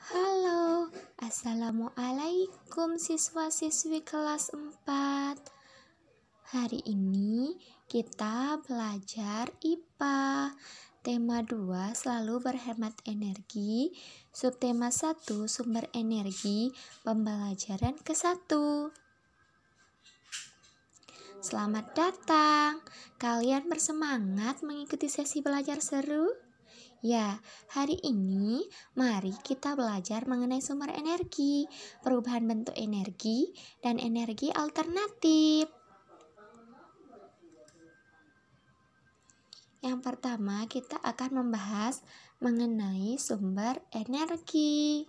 Halo, Assalamualaikum siswa-siswi kelas 4. Hari ini kita belajar IPA. Tema 2 selalu berhemat energi. Subtema 1 sumber energi. Pembelajaran ke-1. Selamat datang. Kalian bersemangat mengikuti sesi belajar seru? Ya, hari ini mari kita belajar mengenai sumber energi, perubahan bentuk energi, dan energi alternatif. Yang pertama, kita akan membahas mengenai sumber energi.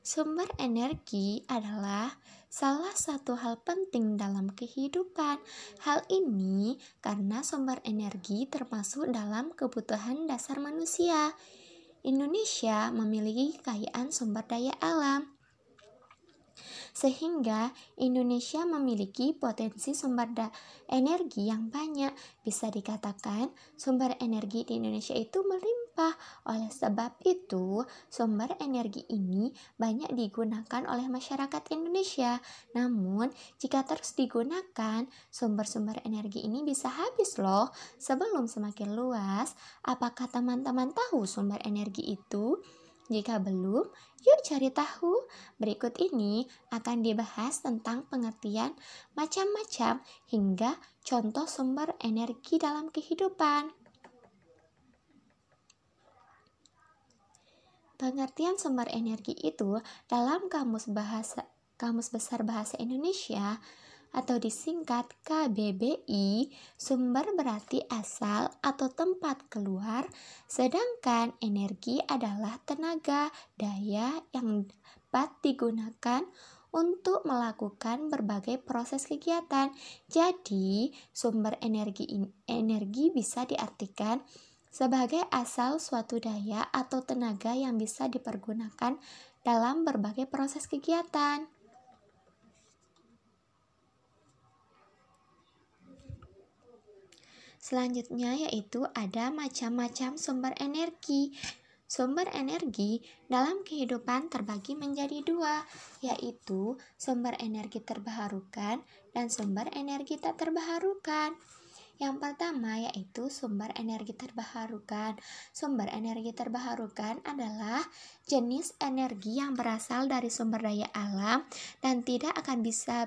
Sumber energi adalah salah satu hal penting dalam kehidupan. Hal ini karena sumber energi termasuk dalam kebutuhan dasar manusia. Indonesia memiliki kekayaan sumber daya alam, sehingga Indonesia memiliki potensi sumber energi yang banyak. Bisa dikatakan sumber energi di Indonesia itu melimpah. Oleh sebab itu, sumber energi ini banyak digunakan oleh masyarakat Indonesia. Namun, jika terus digunakan, sumber-sumber energi ini bisa habis loh. Sebelum semakin luas, apakah teman-teman tahu sumber energi itu? Jika belum, yuk cari tahu. Berikut ini akan dibahas tentang pengertian macam-macam hingga contoh sumber energi dalam kehidupan. Pengertian sumber energi itu dalam Kamus Besar Bahasa Indonesia atau disingkat KBBI, sumber berarti asal atau tempat keluar, sedangkan energi adalah tenaga, daya yang dapat digunakan untuk melakukan berbagai proses kegiatan. Jadi, sumber energi bisa diartikan sebagai asal suatu daya atau tenaga yang bisa dipergunakan dalam berbagai proses kegiatan. Selanjutnya yaitu ada macam-macam sumber energi. Sumber energi dalam kehidupan terbagi menjadi dua, yaitu sumber energi terbarukan dan sumber energi tak terbarukan. Yang pertama yaitu sumber energi terbarukan. Sumber energi terbarukan adalah jenis energi yang berasal dari sumber daya alam dan tidak akan bisa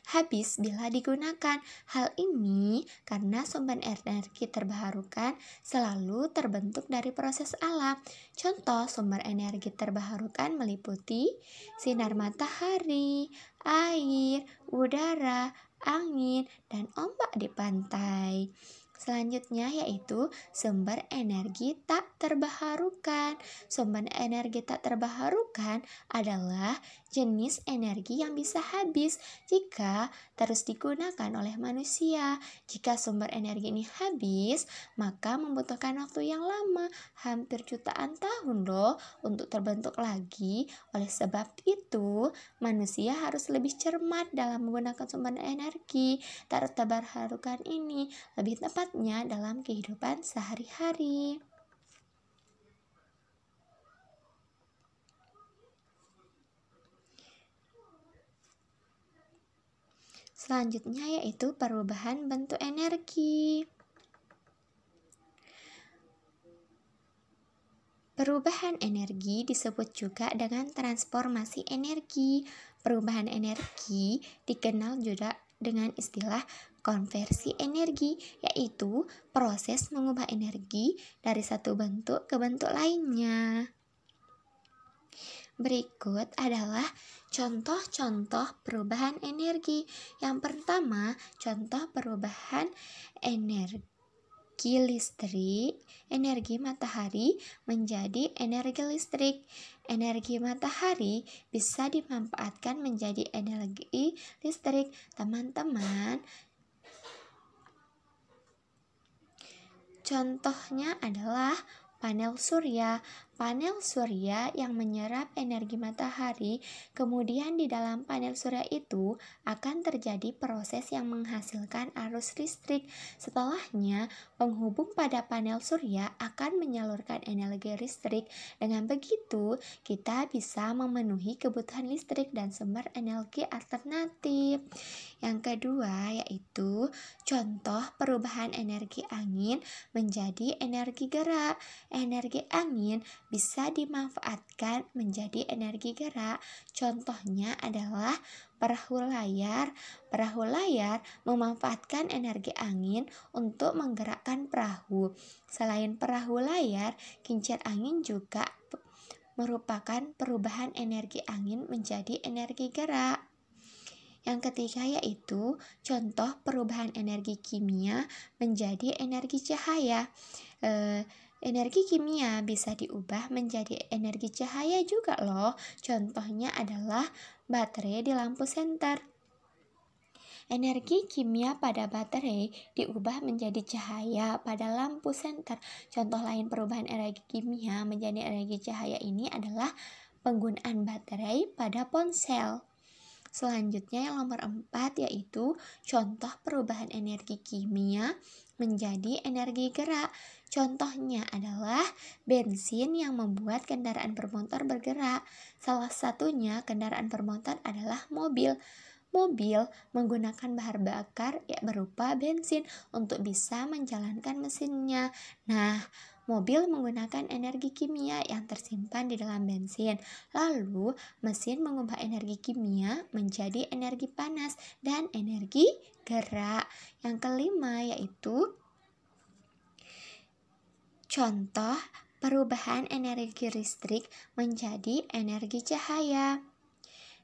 habis bila digunakan. Hal ini karena sumber energi terbarukan selalu terbentuk dari proses alam. Contoh sumber energi terbarukan meliputi sinar matahari, air, udara, angin, dan ombak di pantai. Selanjutnya yaitu sumber energi tak terbarukan. Sumber energi tak terbarukan adalah jenis energi yang bisa habis jika terus digunakan oleh manusia. Jika sumber energi ini habis, maka membutuhkan waktu yang lama, hampir jutaan tahun loh, untuk terbentuk lagi. Oleh sebab itu, manusia harus lebih cermat dalam menggunakan sumber energi tak terbarukan ini, lebih tepatnya dalam kehidupan sehari-hari. Selanjutnya yaitu perubahan bentuk energi. Perubahan energi disebut juga dengan transformasi energi. Perubahan energi dikenal juga dengan istilah konversi energi, yaitu proses mengubah energi dari satu bentuk ke bentuk lainnya. Berikut adalah contoh-contoh perubahan energi. Yang pertama, contoh perubahan energi listrik. Energi matahari menjadi energi listrik. Energi matahari bisa dimanfaatkan menjadi energi listrik. Teman-teman, contohnya adalah panel surya. panel surya yang menyerap energi matahari, kemudian di dalam panel surya itu akan terjadi proses yang menghasilkan arus listrik. Setelahnya, penghubung pada panel surya akan menyalurkan energi listrik. Dengan begitu, kita bisa memenuhi kebutuhan listrik dan sumber energi alternatif. Yang kedua yaitu contoh perubahan energi angin menjadi energi gerak. Energi angin bisa dimanfaatkan menjadi energi gerak. Contohnya adalah perahu layar. Perahu layar memanfaatkan energi angin untuk menggerakkan perahu. Selain perahu layar, kincir angin juga merupakan perubahan energi angin menjadi energi gerak. Yang ketiga yaitu contoh perubahan energi kimia menjadi energi cahaya. Energi kimia bisa diubah menjadi energi cahaya juga loh. Contohnya adalah baterai di lampu senter. Energi kimia pada baterai diubah menjadi cahaya pada lampu senter. Contoh lain perubahan energi kimia menjadi energi cahaya ini adalah penggunaan baterai pada ponsel. Selanjutnya yang nomor 4 yaitu contoh perubahan energi kimia menjadi energi gerak. Contohnya adalah bensin yang membuat kendaraan bermotor bergerak. Salah satunya kendaraan bermotor adalah mobil. Mobil menggunakan bahan bakar berupa bensin untuk bisa menjalankan mesinnya. Nah, mobil menggunakan energi kimia yang tersimpan di dalam bensin. Lalu, mesin mengubah energi kimia menjadi energi panas dan energi gerak. Yang kelima yaitu contoh perubahan energi listrik menjadi energi cahaya.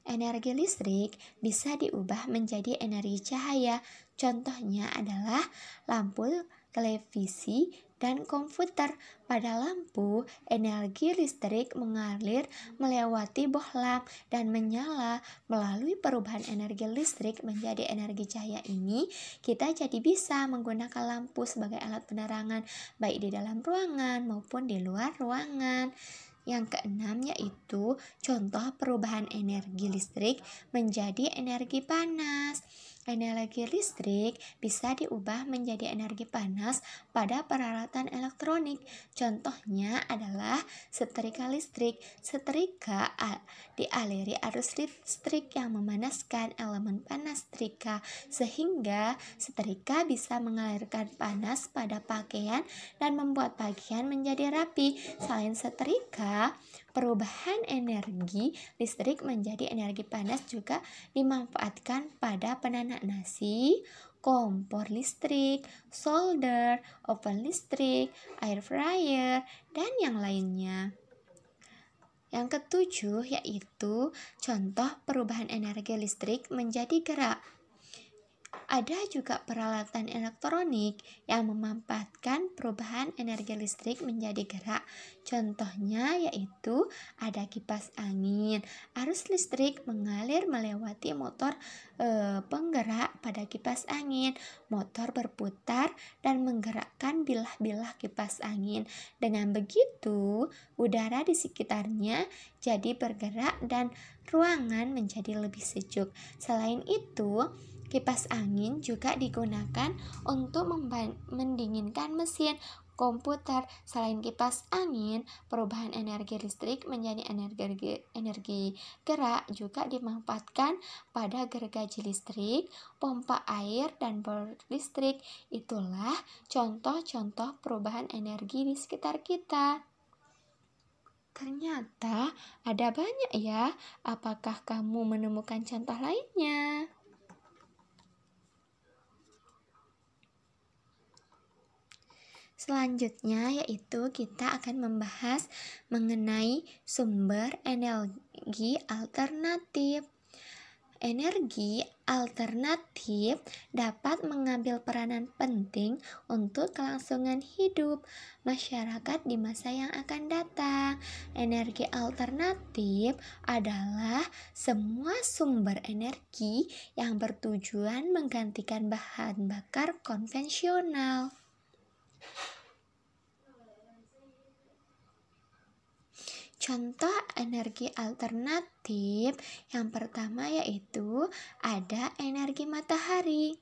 Energi listrik bisa diubah menjadi energi cahaya. Contohnya adalah lampu, televisi, dan komputer. Pada lampu, energi listrik mengalir melewati bohlam dan menyala. Melalui perubahan energi listrik menjadi energi cahaya ini, kita jadi bisa menggunakan lampu sebagai alat penerangan baik di dalam ruangan maupun di luar ruangan. Yang keenam yaitu contoh perubahan energi listrik menjadi energi panas. Energi listrik bisa diubah menjadi energi panas pada peralatan elektronik. Contohnya adalah setrika listrik. Setrika dialiri arus listrik yang memanaskan elemen panas setrika, sehingga setrika bisa mengalirkan panas pada pakaian dan membuat pakaian menjadi rapi. Selain setrika, perubahan energi listrik menjadi energi panas juga dimanfaatkan pada penanak nasi, kompor listrik, solder, oven listrik, air fryer, dan yang lainnya. Yang ketujuh yaitu contoh perubahan energi listrik menjadi gerak. Ada juga peralatan elektronik yang memanfaatkan perubahan energi listrik menjadi gerak. Contohnya yaitu ada kipas angin. Arus listrik mengalir melewati motor penggerak pada kipas angin. Motor berputar dan menggerakkan bilah-bilah kipas angin. Dengan begitu, udara di sekitarnya jadi bergerak dan ruangan menjadi lebih sejuk. Selain itu, kipas angin juga digunakan untuk mendinginkan mesin komputer. Selain kipas angin, perubahan energi listrik menjadi energi gerak juga dimanfaatkan pada gergaji listrik, pompa air, dan boiler listrik. Itulah contoh-contoh perubahan energi di sekitar kita. Ternyata ada banyak ya. Apakah kamu menemukan contoh lainnya? Selanjutnya yaitu kita akan membahas mengenai sumber energi alternatif. Energi alternatif dapat mengambil peranan penting untuk kelangsungan hidup masyarakat di masa yang akan datang. Energi alternatif adalah semua sumber energi yang bertujuan menggantikan bahan bakar konvensional. Contoh energi alternatif yang pertama yaitu ada energi matahari.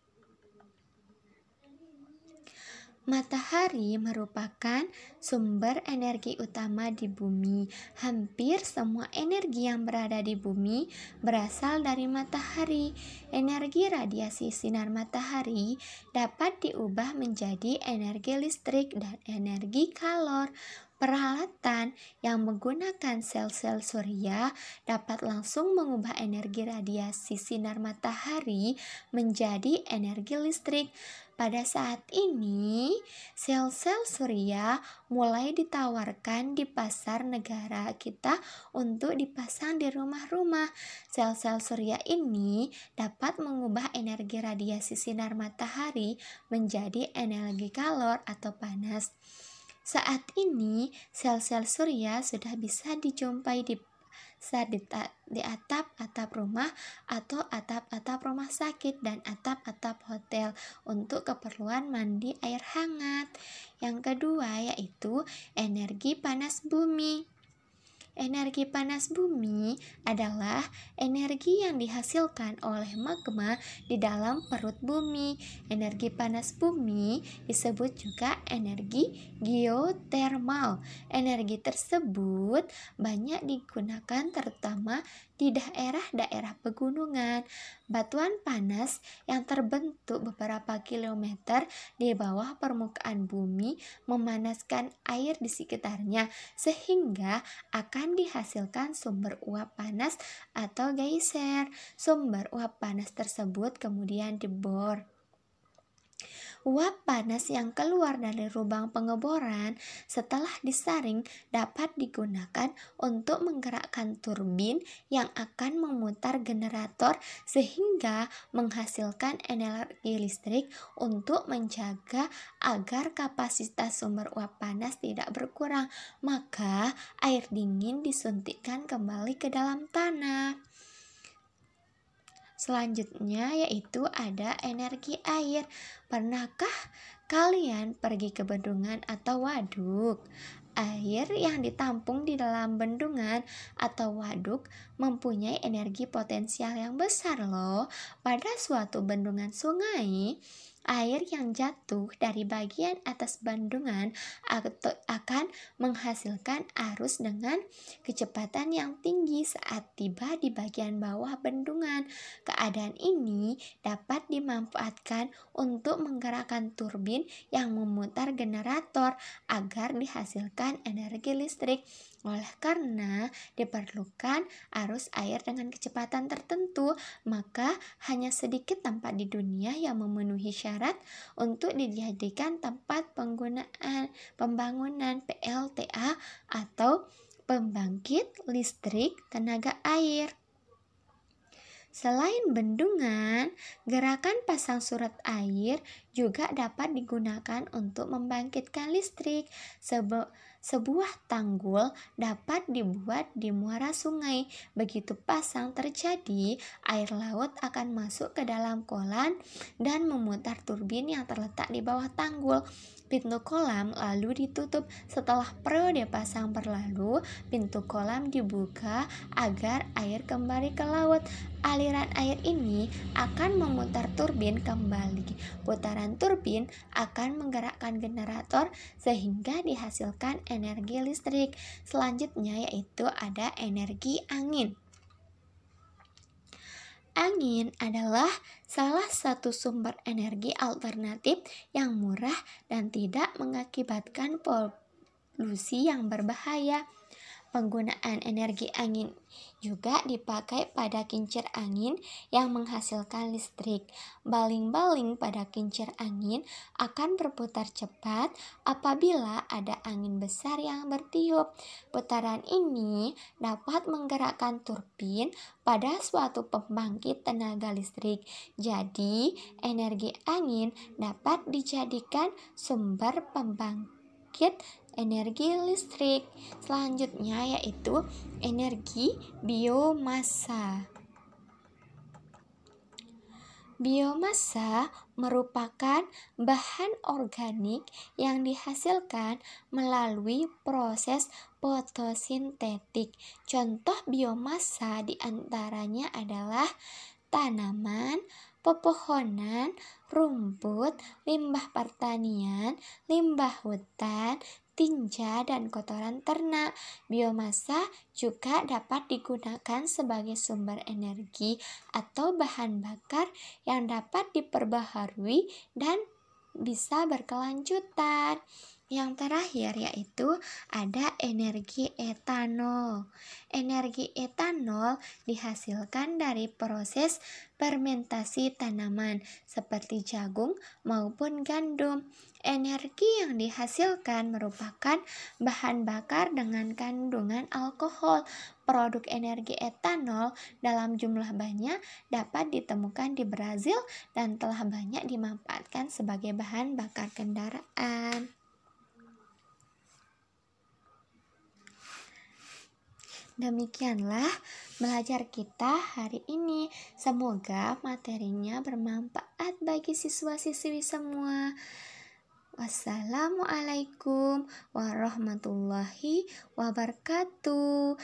Matahari merupakan sumber energi utama di bumi. Hampir semua energi yang berada di bumi berasal dari matahari. Energi radiasi sinar matahari dapat diubah menjadi energi listrik dan energi kalor. Peralatan yang menggunakan sel-sel surya dapat langsung mengubah energi radiasi sinar matahari menjadi energi listrik. Pada saat ini, sel-sel surya mulai ditawarkan di pasar negara kita untuk dipasang di rumah-rumah. Sel-sel surya ini dapat mengubah energi radiasi sinar matahari menjadi energi kalor atau panas. Saat ini, sel-sel surya sudah bisa dijumpai di atap-atap rumah atau atap-atap rumah sakit dan atap-atap hotel untuk keperluan mandi air hangat. Yang kedua yaitu energi panas bumi. Energi panas bumi adalah energi yang dihasilkan oleh magma di dalam perut bumi. Energi panas bumi disebut juga energi geotermal. Energi tersebut banyak digunakan terutama di daerah-daerah pegunungan. Batuan panas yang terbentuk beberapa kilometer di bawah permukaan bumi memanaskan air di sekitarnya sehingga akan dihasilkan sumber uap panas atau geyser. Sumber uap panas tersebut kemudian dibor. Uap panas yang keluar dari lubang pengeboran setelah disaring dapat digunakan untuk menggerakkan turbin yang akan memutar generator sehingga menghasilkan energi listrik untuk menjaga agar kapasitas sumber uap panas tidak berkurang. Maka air dingin disuntikkan kembali ke dalam tanah. Selanjutnya yaitu ada energi air. Pernahkah kalian pergi ke bendungan atau waduk? Air yang ditampung di dalam bendungan atau waduk mempunyai energi potensial yang besar loh. Pada suatu bendungan sungai, air yang jatuh dari bagian atas bendungan akan menghasilkan arus dengan kecepatan yang tinggi saat tiba di bagian bawah bendungan. Keadaan ini dapat dimanfaatkan untuk menggerakkan turbin yang memutar generator agar dihasilkan energi listrik. Oleh karena diperlukan arus air dengan kecepatan tertentu, maka hanya sedikit tempat di dunia yang memenuhi syarat untuk dijadikan tempat pembangunan PLTA atau pembangkit listrik tenaga air. Selain bendungan, gerakan pasang surut air juga dapat digunakan untuk membangkitkan listrik. Sebuah tanggul dapat dibuat di muara sungai. Begitu pasang terjadi, air laut akan masuk ke dalam kolam dan memutar turbin yang terletak di bawah tanggul. Pintu kolam lalu ditutup. Setelah periode pasang berlalu, pintu kolam dibuka agar air kembali ke laut. Aliran air ini akan memutar turbin kembali. Putaran turbin akan menggerakkan generator sehingga dihasilkan energi listrik. Selanjutnya yaitu ada energi angin. Angin adalah salah satu sumber energi alternatif yang murah dan tidak mengakibatkan polusi yang berbahaya. Penggunaan energi angin juga dipakai pada kincir angin yang menghasilkan listrik. Baling-baling pada kincir angin akan berputar cepat apabila ada angin besar yang bertiup. Putaran ini dapat menggerakkan turbin pada suatu pembangkit tenaga listrik. Jadi, energi angin dapat dijadikan sumber pembangkit energi listrik. Selanjutnya yaitu energi biomasa. Biomasa merupakan bahan organik yang dihasilkan melalui proses fotosintetik. Contoh biomasa diantaranya adalah tanaman, pepohonan, rumput, limbah pertanian, limbah hutan, tinja, dan kotoran ternak. Biomasa juga dapat digunakan sebagai sumber energi atau bahan bakar yang dapat diperbaharui dan bisa berkelanjutan. Yang terakhir yaitu ada energi etanol. Energi etanol dihasilkan dari proses fermentasi tanaman seperti jagung maupun gandum. Energi yang dihasilkan merupakan bahan bakar dengan kandungan alkohol. Produk energi etanol dalam jumlah banyak dapat ditemukan di Brazil dan telah banyak dimanfaatkan sebagai bahan bakar kendaraan. Demikianlah belajar kita hari ini. Semoga materinya bermanfaat bagi siswa-siswi semua. Wassalamualaikum warahmatullahi wabarakatuh.